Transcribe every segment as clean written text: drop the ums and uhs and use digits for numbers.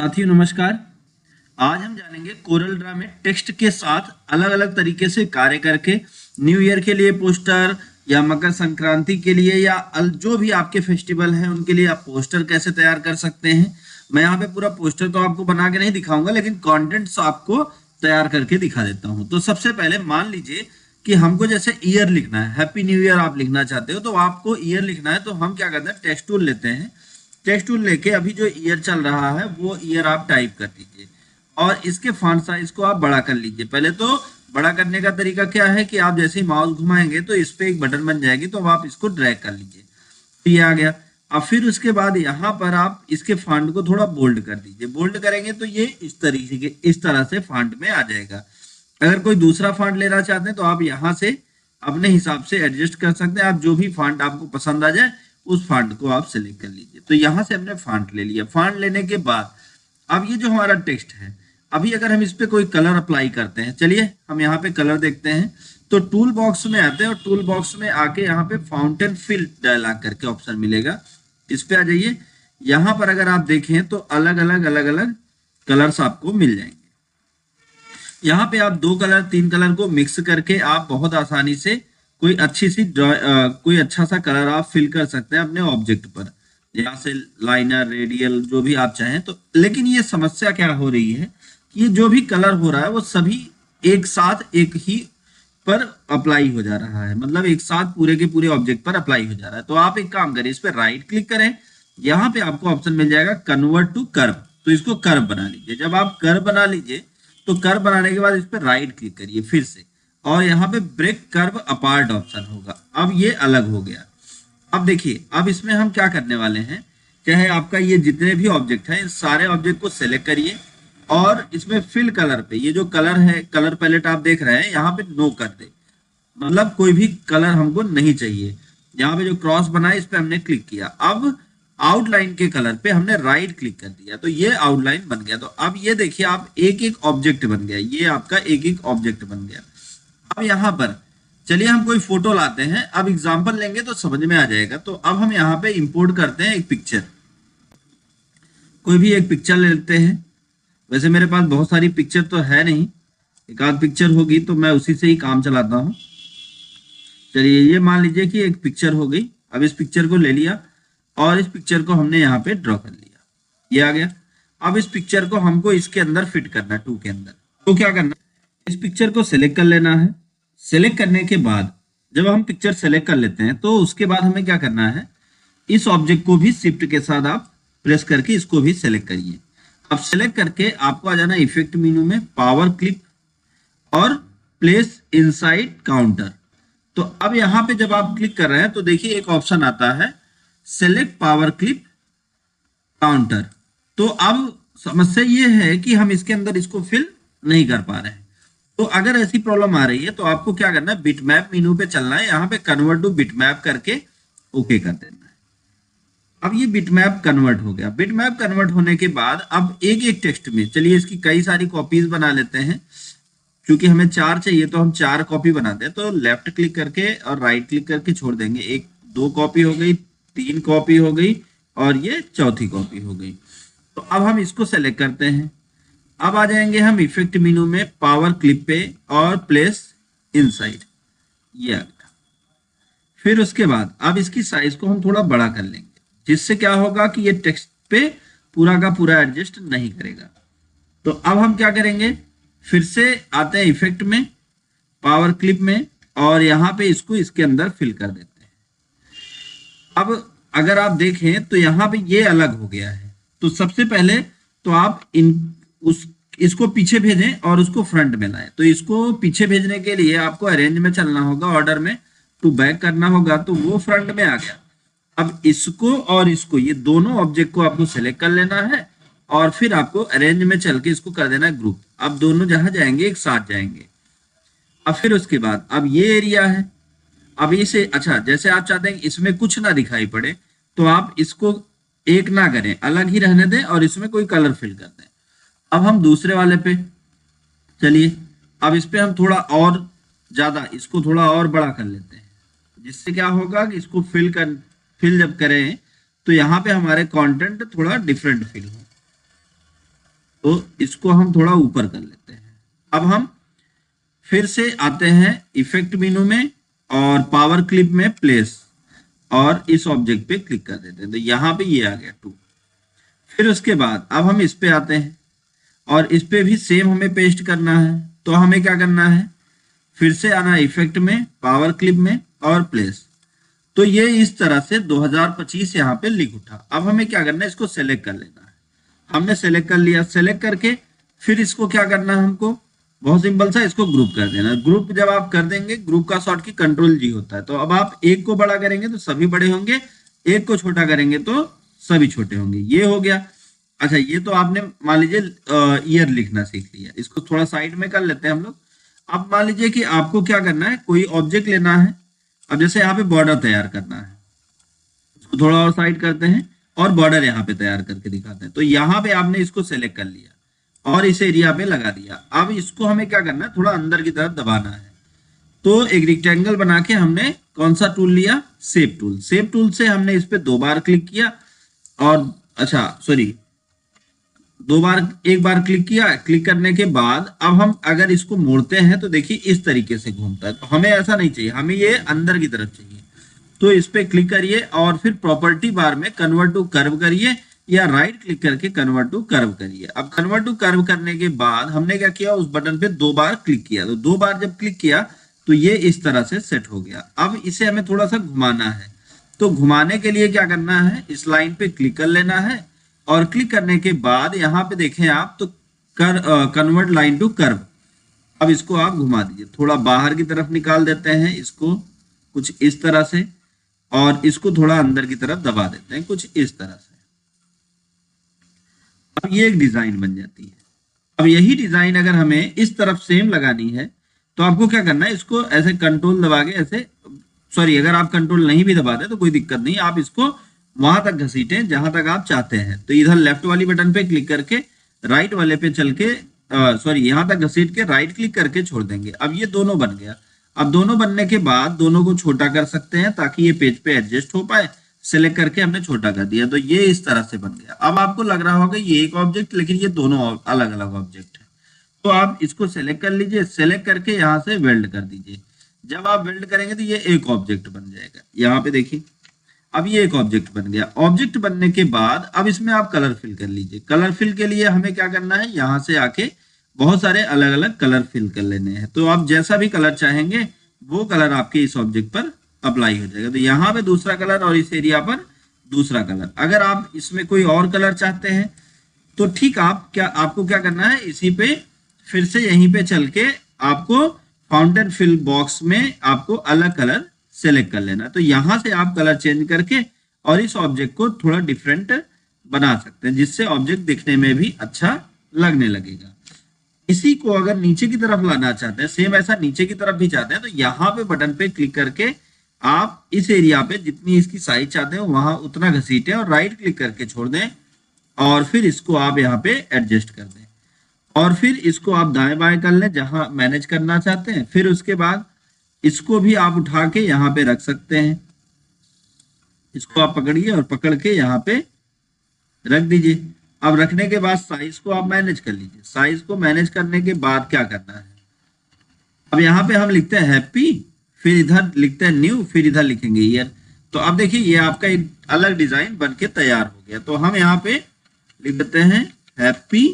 साथियों नमस्कार। आज हम जानेंगे कोरल ड्रा में टेक्स्ट के साथ अलग अलग तरीके से कार्य करके न्यू ईयर के लिए पोस्टर या मकर संक्रांति के लिए या जो भी आपके फेस्टिवल हैं उनके लिए आप पोस्टर कैसे तैयार कर सकते हैं। मैं यहाँ पे पूरा पोस्टर तो आपको बना के नहीं दिखाऊंगा, लेकिन कंटेंट्स आपको तैयार करके दिखा देता हूँ। तो सबसे पहले मान लीजिए कि हमको जैसे ईयर लिखना है, हैप्पी न्यू ईयर आप लिखना चाहते हो, तो आपको ईयर लिखना है। तो हम क्या करते हैं, टेक्स्ट टूल लेते हैं। टेक्स्ट टूल लेके अभी जो ईयर चल रहा है वो ईयर आप टाइप कर दीजिए और इसके फॉन्ट साइज को आप बड़ा कर लीजिए। पहले तो बड़ा करने का तरीका क्या है कि आप जैसे ही माउस घुमाएंगे तो इस पे एक बटन बन जाएगी, तो अब आप इसको ड्रैग कर लीजिए, तो ये आ गया। अब फिर उसके बाद यहाँ पर आप इसके फॉन्ट को थोड़ा बोल्ड कर दीजिए। बोल्ड करेंगे तो ये इस तरह से फॉन्ट में आ जाएगा। अगर कोई दूसरा फॉन्ट लेना चाहते हैं तो आप यहाँ से अपने हिसाब से एडजस्ट कर सकते हैं। आप जो भी फॉन्ट आपको पसंद आ जाए उस फॉन्ट को आप सिलेक्ट कर लीजिए। तो यहाँ से हमने फॉन्ट ले लिया। फॉन्ट लेने के बाद अब ये जो हमारा टेक्स्ट है, अभी अगर हम इस पे कोई कलर अप्लाई करते हैं, चलिए हम यहाँ पे कलर देखते हैं। तो टूल बॉक्स में आते हैं और टूल बॉक्स में आके यहाँ पे फाउंटेन फिल डायलॉग करके ऑप्शन मिलेगा, इस पे आ जाइए। यहाँ पर अगर आप देखें तो अलग अलग कलर्स आपको मिल जाएंगे। यहाँ पे आप 2 कलर 3 कलर को मिक्स करके आप बहुत आसानी से कोई कोई अच्छा सा कलर आप फिल कर सकते हैं अपने ऑब्जेक्ट पर, यहाँ से लाइनर रेडियल जो भी आप चाहें। तो लेकिन ये समस्या क्या हो रही है कि ये जो भी कलर हो रहा है वो सभी एक साथ एक ही पर अप्लाई हो जा रहा है, मतलब एक साथ पूरे के पूरे ऑब्जेक्ट पर अप्लाई हो जा रहा है। तो आप एक काम करें, इस पर राइट क्लिक करें, यहाँ पे आपको ऑप्शन मिल जाएगा कन्वर्ट टू कर्व। तो इसको कर्व बना लीजिए। जब आप कर्व बना लीजिए तो कर्व बनाने के बाद इस पर राइट क्लिक करिए फिर से, और यहाँ पे ब्रेक कर्व अपार्ट ऑप्शन होगा। अब ये अलग हो गया। अब देखिए, अब इसमें हम क्या करने वाले हैं, चाहे आपका ये जितने भी ऑब्जेक्ट हैं, इन सारे ऑब्जेक्ट को सेलेक्ट करिए और इसमें फिल कलर पे ये जो कलर है, कलर पैलेट आप देख रहे हैं, यहाँ पे नो कर दे, मतलब कोई भी कलर हमको नहीं चाहिए। यहाँ पे जो क्रॉस बना है इस पे हमने क्लिक किया। अब आउटलाइन के कलर पे हमने राइट क्लिक कर दिया, तो ये आउटलाइन बन गया। तो अब ये देखिए, आप एक एक ऑब्जेक्ट बन गया, ये आपका एक एक ऑब्जेक्ट बन गया। अब यहाँ पर चलिए हम कोई फोटो लाते हैं। अब एग्जांपल लेंगे तो समझ में आ जाएगा। तो अब हम यहाँ पे इंपोर्ट करते हैं एक पिक्चर, कोई भी एक पिक्चर ले लेते हैं। वैसे मेरे पास बहुत सारी पिक्चर तो है नहीं, एक आध पिक्चर होगी तो मैं उसी से ही काम चलाता हूँ। चलिए ये मान लीजिए कि एक पिक्चर हो गई। अब इस पिक्चर को ले लिया और इस पिक्चर को हमने यहाँ पे ड्रॉ कर लिया, ये आ गया। अब इस पिक्चर को हमको इसके अंदर फिट करना है, 2 के अंदर। तो क्या करना, इस पिक्चर को सिलेक्ट कर लेना है। सिलेक्ट करने के बाद जब हम पिक्चर सेलेक्ट कर लेते हैं तो उसके बाद हमें क्या करना है, इस ऑब्जेक्ट को भी शिफ्ट के साथ आप प्रेस करके इसको भी सेलेक्ट करिए। अब सेलेक्ट करके आपको आ जाना इफेक्ट मेनू में, पावर क्लिप और प्लेस इनसाइड काउंटर। तो अब यहाँ पे जब आप क्लिक कर रहे हैं तो देखिए एक ऑप्शन आता है सेलेक्ट पावर क्लिप काउंटर। तो अब समस्या ये है कि हम इसके अंदर इसको फिल नहीं कर पा रहे हैं। तो अगर ऐसी प्रॉब्लम आ रही है तो आपको क्या करना है, बिटमैप मेनू पे चलना है, यहाँ पे कन्वर्ट टू बिटमैप करके ओके कर देना है। अब ये बिटमैप कन्वर्ट हो गया। बिटमैप कन्वर्ट होने के बाद अब एक एक टेक्स्ट में, चलिए इसकी कई सारी कॉपीज बना लेते हैं। क्योंकि हमें 4 चाहिए तो हम 4 कॉपी बनाते हैं। तो लेफ्ट क्लिक करके और राइट क्लिक करके छोड़ देंगे। 1 2 कॉपी हो गई, 3 कॉपी हो गई और ये चौथी कॉपी हो गई। तो अब हम इसको सेलेक्ट करते हैं। अब आ जाएंगे हम इफेक्ट मेनू में, पावर क्लिप पे और प्लेस इनसाइड, ये आ गया। फिर उसके बाद अब इसकी साइज को हम थोड़ा बड़ा कर लेंगे, जिससे क्या होगा कि ये टेक्स्ट पे पूरा का पूरा एडजस्ट नहीं करेगा। तो अब हम क्या करेंगे, फिर से आते हैं इफेक्ट में, पावर क्लिप में, और यहाँ पे इसको इसके अंदर फिल कर देते हैं। अब अगर आप देखें तो यहाँ पे ये अलग हो गया है। तो सबसे पहले तो आप इसको पीछे भेजें और उसको फ्रंट में लाएं। तो इसको पीछे भेजने के लिए आपको अरेंज में चलना होगा, ऑर्डर में टू बैक करना होगा, तो वो फ्रंट में आ गया। अब इसको और इसको, ये दोनों ऑब्जेक्ट को आपको सेलेक्ट कर लेना है और फिर आपको अरेंज में चल के इसको कर देना है ग्रुप। अब दोनों जहां जाएंगे एक साथ जाएंगे। अब फिर उसके बाद अब ये एरिया है, अब इसे अच्छा जैसे आप चाहते हैं इसमें कुछ ना दिखाई पड़े तो आप इसको एक ना करें, अलग ही रहने दें और इसमें कोई कलर फिल कर दें। अब हम दूसरे वाले पे चलिए, अब इस पे हम थोड़ा और ज्यादा इसको थोड़ा और बड़ा कर लेते हैं, जिससे क्या होगा कि इसको फिल जब करें तो यहाँ पे हमारे कंटेंट थोड़ा डिफरेंट फिल हो। तो इसको हम थोड़ा ऊपर कर लेते हैं। अब हम फिर से आते हैं इफेक्ट मेनू में और पावर क्लिप में प्लेस, और इस ऑब्जेक्ट पे क्लिक कर देते हैं। तो यहाँ पे ये आ गया 2। फिर उसके बाद अब हम इस पे आते हैं और इस पे भी सेम हमें पेस्ट करना है। तो हमें क्या करना है, फिर से आना इफेक्ट में, पावर क्लिप में और प्लेस। तो ये इस तरह से 2025 यहाँ पे लिख उठा। अब हमें क्या करना है, इसको सेलेक्ट कर लेना है। हमने सेलेक्ट कर लिया। सेलेक्ट करके फिर इसको क्या करना है, हमको बहुत सिंपल सा इसको ग्रुप कर देना। ग्रुप जब आप कर देंगे, ग्रुप का शॉर्ट की कंट्रोल जी होता है। तो अब आप एक को बड़ा करेंगे तो सभी बड़े होंगे, एक को छोटा करेंगे तो सभी छोटे होंगे। ये हो गया। अच्छा, ये तो आपने मान लीजिए ईयर लिखना सीख लिया। इसको थोड़ा साइड में कर लेते हैं हम लोग। अब मान लीजिए कि आपको क्या करना है, कोई ऑब्जेक्ट लेना है। अब जैसे यहाँ पे बॉर्डर तैयार करना है, इसको थोड़ा और साइड करते हैं और बॉर्डर यहाँ पे तैयार करके दिखाते हैं। तो यहाँ पे आपने इसको सेलेक्ट कर लिया और इस एरिया पे लगा दिया। अब इसको हमें क्या करना है, थोड़ा अंदर की तरफ दबाना है। तो एक रेक्टेंगल बना के हमने कौन सा टूल लिया, शेप टूल। शेप टूल से हमने इस पे 2 बार क्लिक किया और एक बार क्लिक किया। क्लिक करने के बाद अब हम अगर इसको मोड़ते हैं तो देखिए इस तरीके से घूमता है। तो हमें ऐसा नहीं चाहिए, हमें ये अंदर की तरफ चाहिए। तो इस पे क्लिक करिए और फिर प्रॉपर्टी बार में कन्वर्ट टू कर्व करिए या राइट क्लिक करके कन्वर्ट टू कर्व करिए। अब कन्वर्ट टू कर्व करने के बाद हमने क्या किया, उस बटन पे 2 बार क्लिक किया। तो 2 बार जब क्लिक किया तो ये इस तरह से सेट हो गया। अब इसे हमें थोड़ा सा घुमाना है। तो घुमाने के लिए क्या करना है, इस लाइन पे क्लिक कर लेना है और क्लिक करने के बाद यहाँ पे देखें आप तो कन्वर्ट लाइन टू कर्व। अब इसको आप घुमा दीजिए, थोड़ा बाहर की तरफ निकाल देते हैं इसको कुछ इस तरह से, और इसको थोड़ा अंदर की तरफ दबा देते हैं कुछ इस तरह से। अब ये एक डिजाइन बन जाती है। अब यही डिजाइन अगर हमें इस तरफ सेम लगानी है तो आपको क्या करना है, इसको ऐसे कंट्रोल दबा के ऐसे, अगर आप कंट्रोल नहीं भी दबाते तो कोई दिक्कत नहीं, आप इसको वहां तक घसीटें जहां तक आप चाहते हैं। तो इधर लेफ्ट वाली बटन पे क्लिक करके राइट वाले पे चल के यहां तक घसीट के राइट क्लिक करके छोड़ देंगे। अब ये दोनों बन गया। अब दोनों बनने के बाद दोनों को छोटा कर सकते हैं ताकि ये पेज पे एडजस्ट हो पाए। सिलेक्ट करके हमने छोटा कर दिया तो ये इस तरह से बन गया। अब आपको लग रहा होगा ये एक ऑब्जेक्ट, लेकिन ये दोनों अलग अलग ऑब्जेक्ट है। तो आप इसको सेलेक्ट कर लीजिए, सेलेक्ट करके यहाँ से वेल्ड कर दीजिए। जब आप वेल्ड करेंगे तो ये एक ऑब्जेक्ट बन जाएगा। यहाँ पे देखिए अब ये एक ऑब्जेक्ट बन गया। ऑब्जेक्ट बनने के बाद अब इसमें आप कलर फिल कर लीजिए। कलर फिल के लिए हमें क्या करना है, यहाँ से आके बहुत सारे अलग अलग कलर फिल कर लेने हैं। तो आप जैसा भी कलर चाहेंगे वो कलर आपके इस ऑब्जेक्ट पर अप्लाई हो जाएगा। तो यहाँ पे दूसरा कलर और इस एरिया पर दूसरा कलर। अगर आप इसमें कोई और कलर चाहते हैं तो ठीक, आपको क्या करना है, इसी पे फिर से यहीं पे चल के आपको फाउंटेन फिल बॉक्स में आपको अलग कलर सेलेक्ट कर लेना। तो यहां से आप कलर चेंज करके और इस ऑब्जेक्ट को थोड़ा डिफरेंट बना सकते हैं, जिससे ऑब्जेक्ट दिखने में भी अच्छा लगने लगेगा। इसी को अगर नीचे की तरफ लाना चाहते हैं, सेम ऐसा नीचे की तरफ भी चाहते हैं, तो यहाँ पे बटन पे क्लिक करके आप इस एरिया पे जितनी इसकी साइज चाहते हैं वहां उतना घसीटें और राइट क्लिक करके छोड़ दें और फिर इसको आप यहाँ पे एडजस्ट कर दें और फिर इसको आप दाएं बाएं कर लें जहां मैनेज करना चाहते हैं। फिर उसके बाद इसको भी आप उठा के यहाँ पे रख सकते हैं। इसको आप पकड़िए और पकड़ के यहाँ पे रख दीजिए। अब रखने के बाद साइज को आप मैनेज कर लीजिए। साइज को मैनेज करने के बाद क्या करना है, अब यहाँ पे हम लिखते हैं हैप्पी, फिर इधर लिखते हैं न्यू, फिर इधर लिखेंगे ईयर। तो अब देखिए ये आपका एक अलग डिजाइन बन के तैयार हो गया। तो हम यहाँ पे लिख देते हैं हैप्पी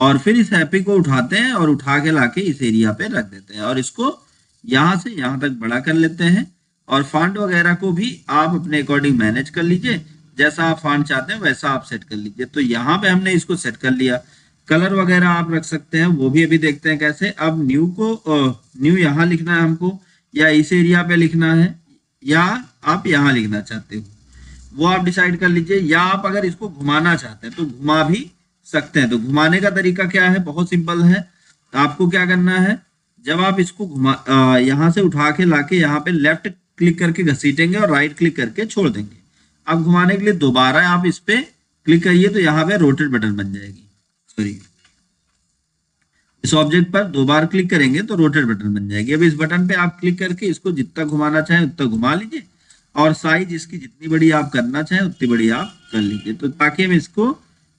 और फिर इस हैप्पी को उठाते हैं और उठा के लाके इस एरिया पे रख देते हैं और इसको यहां से यहां तक बड़ा कर लेते हैं। और फॉन्ट वगैरह को भी आप अपने अकॉर्डिंग मैनेज कर लीजिए, जैसा आप फॉन्ट चाहते हैं वैसा आप सेट कर लीजिए। तो यहाँ पे हमने इसको सेट कर लिया। कलर वगैरह आप रख सकते हैं, वो भी अभी देखते हैं कैसे। अब न्यू यहाँ लिखना है हमको या इस एरिया पे लिखना है या आप यहाँ लिखना चाहते हो वो आप डिसाइड कर लीजिए। या आप अगर इसको घुमाना चाहते हैं तो घुमा भी सकते हैं। तो घुमाने का तरीका क्या है, बहुत सिंपल है। आपको क्या करना है, जब आप इसको यहाँ से उठा के लाके यहाँ पे लेफ्ट क्लिक करके घसीटेंगे और राइट क्लिक करके छोड़ देंगे। अब घुमाने के लिए दोबारा आप इस पे क्लिक करिए तो यहाँ पे रोटेट बटन बन जाएगी। इस ऑब्जेक्ट पर 2 बार क्लिक करेंगे तो रोटेट बटन बन जाएगी। अब इस बटन पे आप क्लिक करके इसको जितना घुमाना चाहें उतना घुमा लीजिए और साइज इसकी जितनी बड़ी आप करना चाहें उतनी बड़ी आप कर लीजिए। तो ताकि हम इसको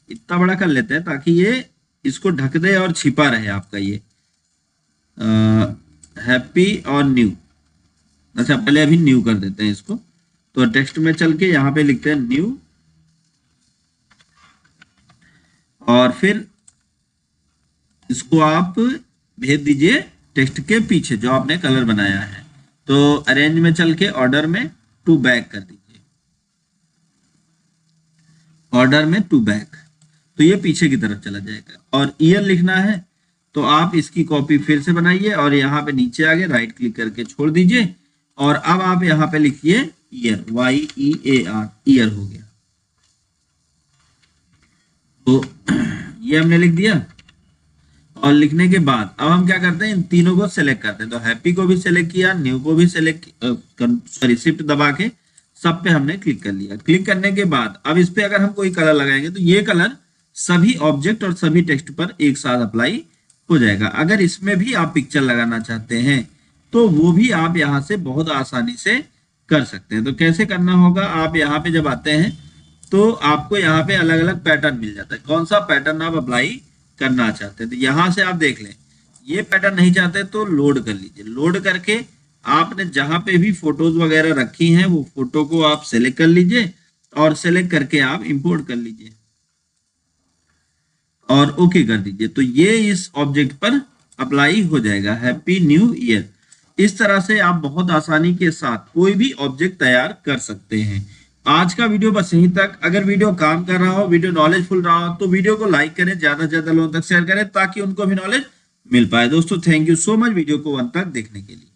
इतना बड़ा कर लेते हैं ताकि ये इसको ढक दे और छिपा रहे आपका ये हैप्पी और न्यू। अच्छा पहले अभी न्यू कर देते हैं इसको। तो टेक्स्ट में चल के यहाँ पे लिखते हैं न्यू, और फिर इसको आप भेज दीजिए टेक्स्ट के पीछे जो आपने कलर बनाया है। तो अरेंज में चल के ऑर्डर में टू बैक कर दीजिए, ऑर्डर में टू बैक, तो ये पीछे की तरफ चला जाएगा। और ईयर लिखना है तो आप इसकी कॉपी फिर से बनाइए और यहाँ पे नीचे आगे राइट क्लिक करके छोड़ दीजिए, और अब आप यहाँ पे लिखिए ईयर, YEAR, ईयर हो गया। तो ये हमने लिख दिया। और लिखने के बाद अब हम क्या करते हैं, इन तीनों को सिलेक्ट करते हैं। तो हैप्पी को भी सिलेक्ट किया, न्यू को भी सिलेक्ट, सॉरी शिफ्ट दबा के सब पे हमने क्लिक कर लिया। क्लिक करने के बाद अब इस पे अगर हम कोई कलर लगाएंगे तो ये कलर सभी ऑब्जेक्ट और सभी टेक्स्ट पर एक साथ अप्लाई हो जाएगा। अगर इसमें भी आप पिक्चर लगाना चाहते हैं तो वो भी आप यहाँ से बहुत आसानी से कर सकते हैं। तो कैसे करना होगा, आप यहाँ पे जब आते हैं तो आपको यहाँ पे अलग अलग पैटर्न मिल जाता है, कौन सा पैटर्न आप अप्लाई करना चाहते हैं। तो यहाँ से आप देख लें, ये पैटर्न नहीं चाहते तो लोड कर लीजिए। लोड करके आपने जहां पे भी फोटोज वगैरह रखी हैं वो फोटो को आप सेलेक्ट कर लीजिए और सेलेक्ट करके आप इंपोर्ट कर लीजिए और ओके कर दीजिए। तो ये इस ऑब्जेक्ट पर अप्लाई हो जाएगा, हैप्पी न्यू ईयर। इस तरह से आप बहुत आसानी के साथ कोई भी ऑब्जेक्ट तैयार कर सकते हैं। आज का वीडियो बस यहीं तक। अगर वीडियो काम कर रहा हो, वीडियो नॉलेजफुल रहा हो तो वीडियो को लाइक करें, ज्यादा से ज्यादा लोगों तक शेयर करें ताकि उनको भी नॉलेज मिल पाए। दोस्तों thank you so much video को अंत तक देखने के लिए।